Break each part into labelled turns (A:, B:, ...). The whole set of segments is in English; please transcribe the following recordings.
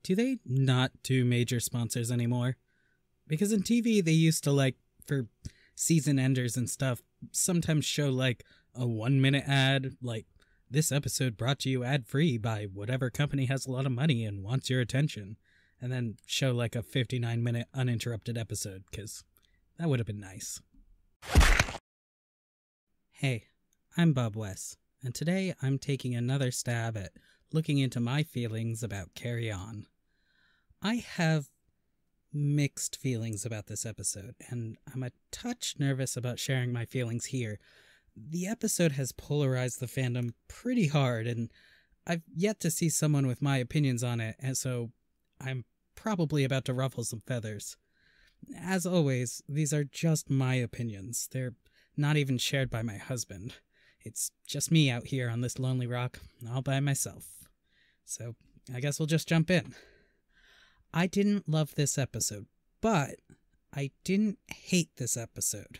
A: do they not do major sponsors anymore? Because in TV, they used to, like, for season enders and stuff, sometimes show, like, a 1-minute ad, like, this episode brought to you ad-free by whatever company has a lot of money and wants your attention. And then show, like, a 59-minute uninterrupted episode, because that would have been nice. Hey, I'm Bob West, and today I'm taking another stab at looking into my feelings about Carry On. I have mixed feelings about this episode, and I'm a touch nervous about sharing my feelings here. The episode has polarized the fandom pretty hard, and I've yet to see someone with my opinions on it, and so I'm probably about to ruffle some feathers. As always, these are just my opinions. They're not even shared by my husband. It's just me out here on this lonely rock, all by myself. So, I guess we'll just jump in. I didn't love this episode, but I didn't hate this episode.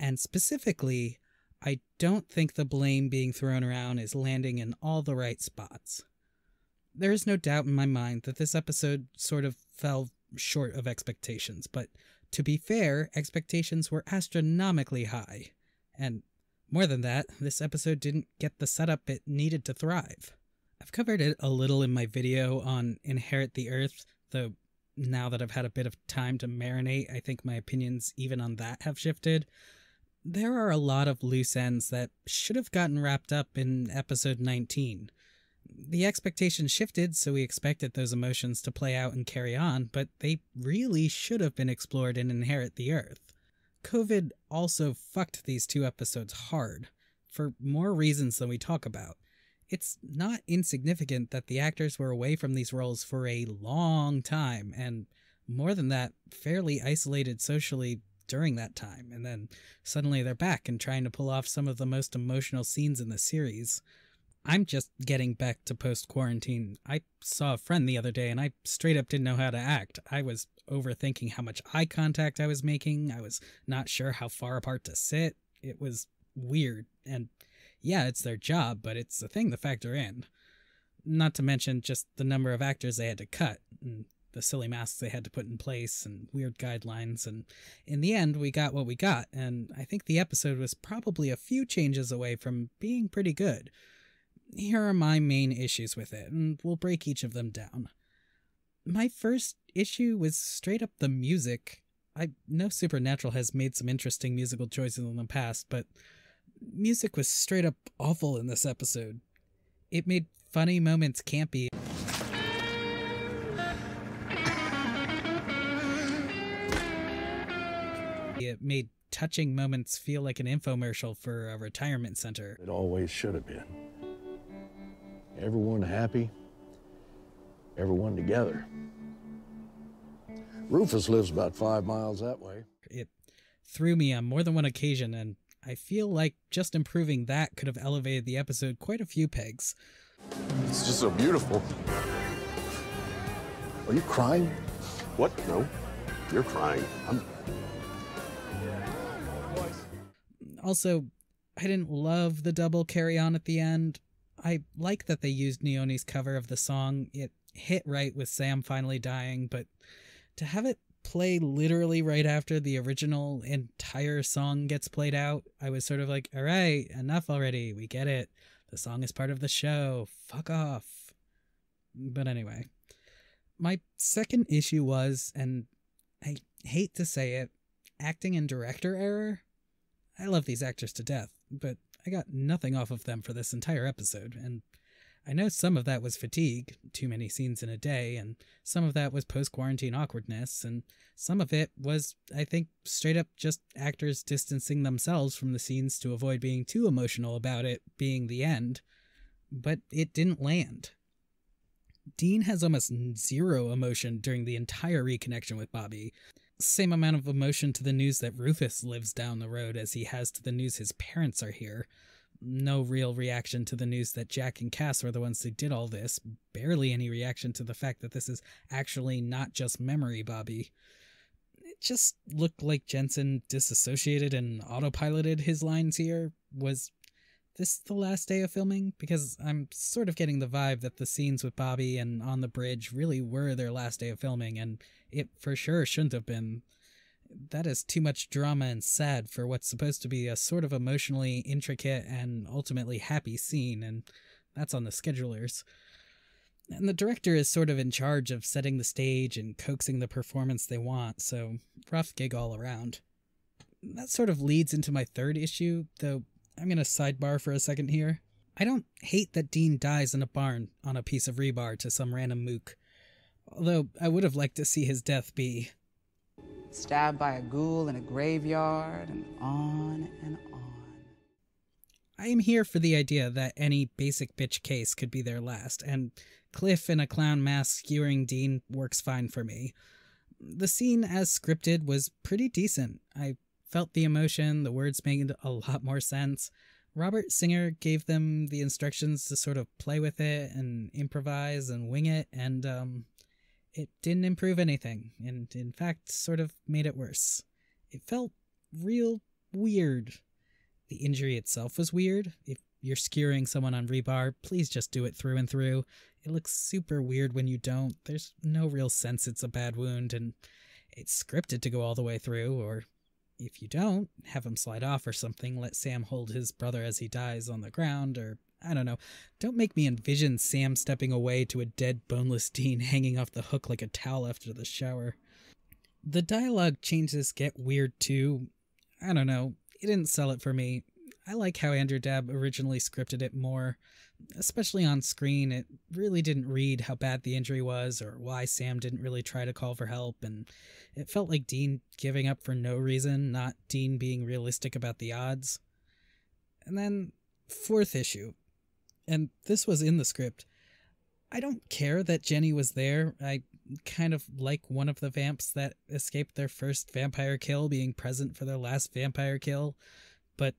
A: And specifically, I don't think the blame being thrown around is landing in all the right spots. There is no doubt in my mind that this episode sort of fell short of expectations, but to be fair, expectations were astronomically high. And more than that, this episode didn't get the setup it needed to thrive. I've covered it a little in my video on Inherit the Earth, though now that I've had a bit of time to marinate, I think my opinions even on that have shifted. There are a lot of loose ends that should have gotten wrapped up in episode 19. The expectations shifted, so we expected those emotions to play out and carry on, but they really should have been explored in Inherit the Earth. COVID also fucked these two episodes hard, for more reasons than we talk about. It's not insignificant that the actors were away from these roles for a long time, and more than that, fairly isolated socially during that time, and then suddenly they're back and trying to pull off some of the most emotional scenes in the series. I'm just getting back to post-quarantine. I saw a friend the other day and I straight up didn't know how to act. I was overthinking how much eye contact I was making. I was not sure how far apart to sit. It was weird, and yeah, it's their job, but it's a thing to factor in. Not to mention just the number of actors they had to cut, and the silly masks they had to put in place, and weird guidelines, and in the end, we got what we got, and I think the episode was probably a few changes away from being pretty good. Here are my main issues with it, and we'll break each of them down. My first issue was straight up the music. I know Supernatural has made some interesting musical choices in the past, but music was straight up awful in this episode. It made funny moments campy. It made touching moments feel like an infomercial for a retirement center.
B: It always should have been. Everyone happy, everyone together. Rufus lives about 5 miles that way.
A: It threw me on more than one occasion, and I feel like just improving that could have elevated the episode quite a few pegs.
C: It's just so beautiful.
B: Are you crying?
C: What? No. You're crying.
A: Also, I didn't love the double carry on at the end. I like that they used Neoni's cover of the song. It hit right with Sam finally dying, but to have it play literally right after the original entire song gets played out, I was sort of like, all right, enough already. We get it. The song is part of the show. Fuck off. But anyway, my second issue was, and I hate to say it, acting and director error. I love these actors to death, but I got nothing off of them for this entire episode, and I know some of that was fatigue, too many scenes in a day, and some of that was post-quarantine awkwardness, and some of it was, I think, straight up just actors distancing themselves from the scenes to avoid being too emotional about it being the end, but it didn't land. Dean has almost zero emotion during the entire reconnection with Bobby. Same amount of emotion to the news that Rufus lives down the road as he has to the news his parents are here. No real reaction to the news that Jack and Cass were the ones who did all this. Barely any reaction to the fact that this is actually not just memory Bobby. It just looked like Jensen disassociated and autopiloted his lines here. Was this the last day of filming? Because I'm sort of getting the vibe that the scenes with Bobby and on the bridge really were their last day of filming, and it for sure shouldn't have been. That is too much drama and sad for what's supposed to be a sort of emotionally intricate and ultimately happy scene, and that's on the schedulers. And the director is sort of in charge of setting the stage and coaxing the performance they want, so rough gig all around. That sort of leads into my third issue, though I'm going to sidebar for a second here. I don't hate that Dean dies in a barn on a piece of rebar to some random mook, although I would have liked to see his death be
D: stabbed by a ghoul in a graveyard, and on and on.
A: I am here for the idea that any basic bitch case could be their last, and Cliff in a clown mask skewering Dean works fine for me. The scene as scripted was pretty decent. I felt the emotion, the words made a lot more sense. Robert Singer gave them the instructions to sort of play with it and improvise and wing it, and it didn't improve anything, and in fact sort of made it worse. It felt real weird. The injury itself was weird. If you're skewering someone on rebar, please just do it through and through. It looks super weird when you don't. There's no real sense it's a bad wound, and it's scripted to go all the way through, or if you don't, have him slide off or something, let Sam hold his brother as he dies on the ground, or I don't know. Don't make me envision Sam stepping away to a dead, boneless Dean hanging off the hook like a towel after the shower. The dialogue changes get weird too. I don't know. It didn't sell it for me. I like how Andrew Dabb originally scripted it more, especially on screen. It really didn't read how bad the injury was or why Sam didn't really try to call for help, and it felt like Dean giving up for no reason, not Dean being realistic about the odds. And then, fourth issue. And this was in the script. I don't care that Jenny was there. I kind of like one of the vamps that escaped their first vampire kill being present for their last vampire kill, but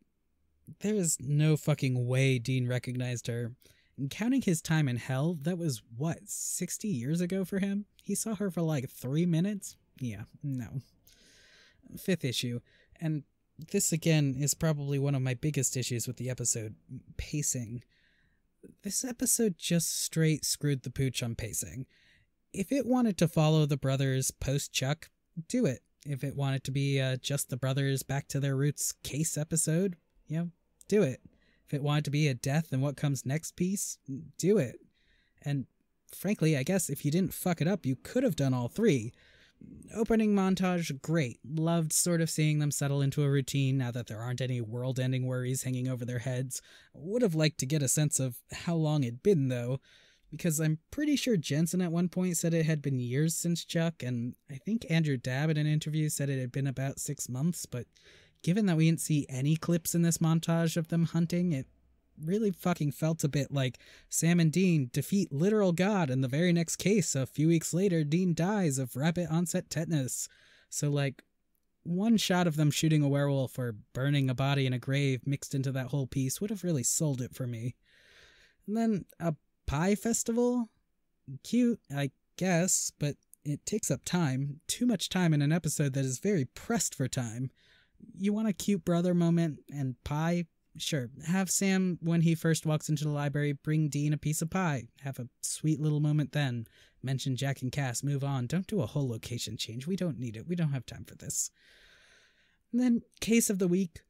A: there is no fucking way Dean recognized her. And counting his time in hell, that was, 60 years ago for him? He saw her for like 3 minutes? Yeah, no. Fifth issue, and this again is probably one of my biggest issues with the episode, pacing. This episode just straight screwed the pooch on pacing. If it wanted to follow the brothers post-Chuck, do it. If it wanted to be just the brothers back to their roots case episode, do it. If it wanted to be a death and what comes next piece, do it. And frankly, I guess if you didn't fuck it up, you could have done all three. Opening montage, great. Loved sort of seeing them settle into a routine now that there aren't any world-ending worries hanging over their heads. Would have liked to get a sense of how long it'd been, though, because I'm pretty sure Jensen at one point said it had been years since Chuck, and I think Andrew Dabb in an interview said it had been about 6 months, but given that we didn't see any clips in this montage of them hunting, it really fucking felt a bit like Sam and Dean defeat literal God, and the very next case, a few weeks later, Dean dies of rapid onset tetanus. So, like, one shot of them shooting a werewolf or burning a body in a grave mixed into that whole piece would have really sold it for me. And then a pie festival? Cute, I guess, but it takes up time. Too much time in an episode that is very pressed for time. You want a cute brother moment and pie? Sure, have Sam, when he first walks into the library, bring Dean a piece of pie. Have a sweet little moment then. Mention Jack and Cass, move on. Don't do a whole location change. We don't need it. We don't have time for this. And then, case of the week.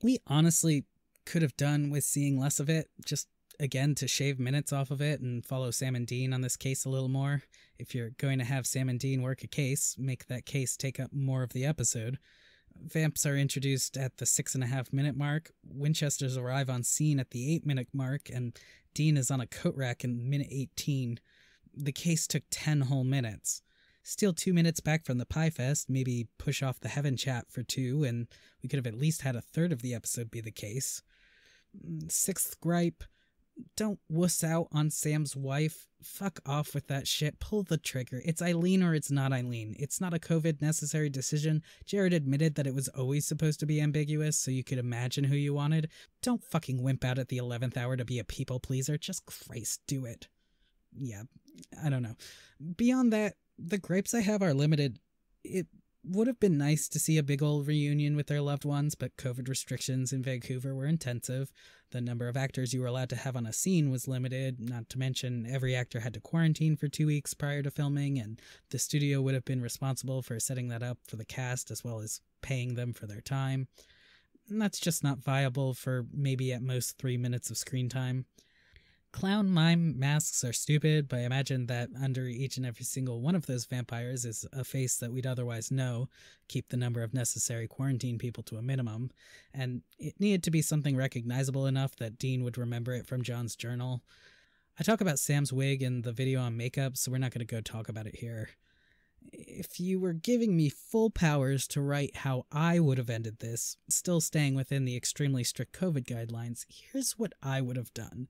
A: We honestly could have done with seeing less of it, just, again, to shave minutes off of it and follow Sam and Dean on this case a little more. If you're going to have Sam and Dean work a case, make that case take up more of the episode. Vamps are introduced at the 6.5 minute mark, Winchesters arrive on scene at the 8 minute mark, and Dean is on a coat rack in minute 18. The case took 10 whole minutes. Still 2 minutes back from the Pie Fest, maybe push off the Heaven chat for 2, and we could have at least had a third of the episode be the case. Sixth gripe, don't wuss out on Sam's wife. Fuck off with that shit. Pull the trigger. It's Eileen or it's not Eileen. It's not a COVID necessary decision. Jared admitted that it was always supposed to be ambiguous, so you could imagine who you wanted. Don't fucking wimp out at the 11th hour to be a people pleaser. Just Christ, do it. Yeah, I don't know. Beyond that, the gripes I have are limited. It would have been nice to see a big old reunion with their loved ones, but COVID restrictions in Vancouver were intensive. The number of actors you were allowed to have on a scene was limited, not to mention every actor had to quarantine for 2 weeks prior to filming, and the studio would have been responsible for setting that up for the cast as well as paying them for their time. And that's just not viable for maybe at most 3 minutes of screen time. Clown mime masks are stupid, but I imagine that under each and every single one of those vampires is a face that we'd otherwise know, keep the number of necessary quarantine people to a minimum, and it needed to be something recognizable enough that Dean would remember it from John's journal. I talk about Sam's wig in the video on makeup, so we're not going to go talk about it here. If you were giving me full powers to write how I would have ended this, still staying within the extremely strict COVID guidelines, here's what I would have done.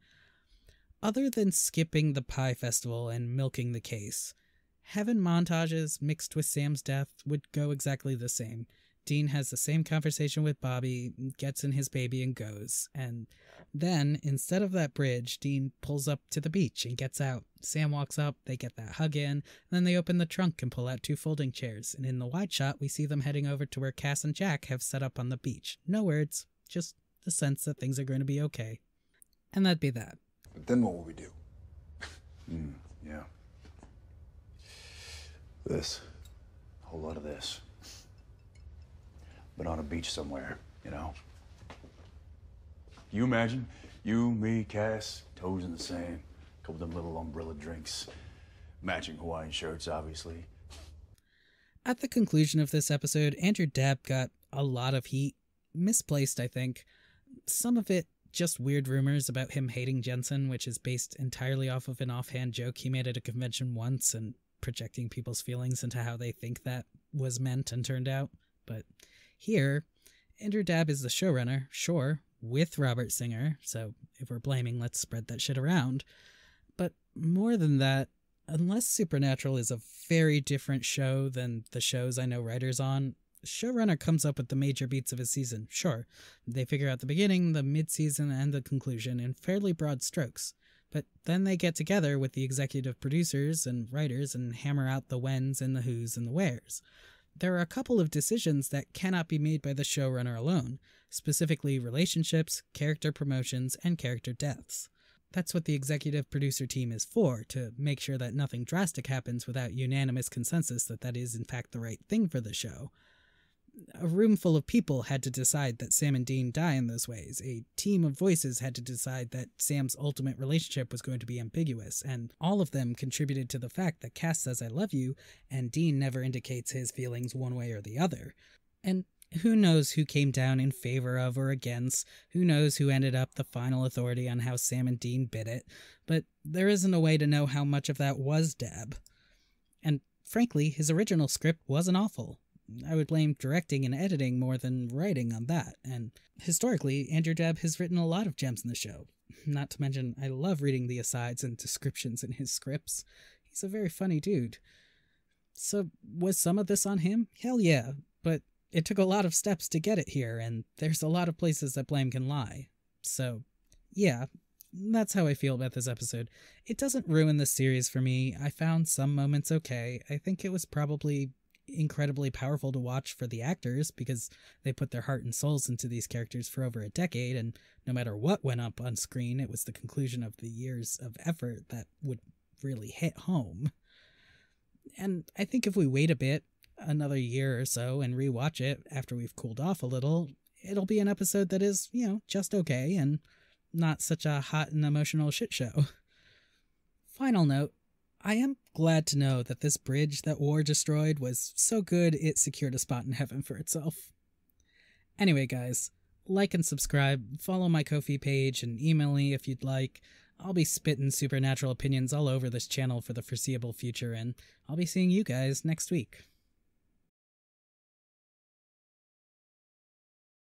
A: Other than skipping the Pie Festival and milking the case, heaven montages mixed with Sam's death would go exactly the same. Dean has the same conversation with Bobby, gets in his baby and goes. And then, instead of that bridge, Dean pulls up to the beach and gets out. Sam walks up, they get that hug in, and then they open the trunk and pull out 2 folding chairs. And in the wide shot, we see them heading over to where Cass and Jack have set up on the beach. No words, just the sense that things are going to be okay. And that'd be that.
E: But then what will we do? Yeah. This. A whole lot of this. But on a beach somewhere, you know? You imagine? You, me, Cass, toes in the sand, a couple of them little umbrella drinks, matching Hawaiian shirts, obviously.
A: At the conclusion of this episode, Andrew Dabb got a lot of heat. Misplaced, I think. Some of it just weird rumors about him hating Jensen, which is based entirely off of an offhand joke he made at a convention once and projecting people's feelings into how they think that was meant and turned out. But here, Andrew Dabb is the showrunner, sure, with Robert Singer, so if we're blaming, let's spread that shit around. But more than that, unless Supernatural is a very different show than the shows I know writers on, showrunner comes up with the major beats of a season, sure. They figure out the beginning, the mid-season, and the conclusion in fairly broad strokes. But then they get together with the executive producers and writers and hammer out the whens and the whos and the wheres. There are a couple of decisions that cannot be made by the showrunner alone, specifically relationships, character promotions, and character deaths. That's what the executive producer team is for, to make sure that nothing drastic happens without unanimous consensus that that is in fact the right thing for the show. A room full of people had to decide that Sam and Dean die in those ways. A team of voices had to decide that Sam's ultimate relationship was going to be ambiguous, and all of them contributed to the fact that Cass says I love you, and Dean never indicates his feelings one way or the other. And who knows who came down in favor of or against, who knows who ended up the final authority on how Sam and Dean bid it, but there isn't a way to know how much of that was Dabb. And frankly, his original script wasn't awful. I would blame directing and editing more than writing on that, and historically, Andrew Dabb has written a lot of gems in the show. Not to mention, I love reading the asides and descriptions in his scripts. He's a very funny dude. So, was some of this on him? Hell yeah, but it took a lot of steps to get it here, and there's a lot of places that blame can lie. So, yeah, that's how I feel about this episode. It doesn't ruin the series for me. I found some moments okay. I think it was probably incredibly powerful to watch for the actors because they put their heart and souls into these characters for over a decade, and no matter what went up on screen, it was the conclusion of the years of effort that would really hit home. And I think if we wait a bit, another year or so, and rewatch it after we've cooled off a little, it'll be an episode that is, just okay and not such a hot and emotional shit show. Final note, I am glad to know that this bridge that war destroyed was so good it secured a spot in heaven for itself. Anyway, guys, like and subscribe, follow my Ko-fi page, and email me if you'd like. I'll be spitting supernatural opinions all over this channel for the foreseeable future, and I'll be seeing you guys next week.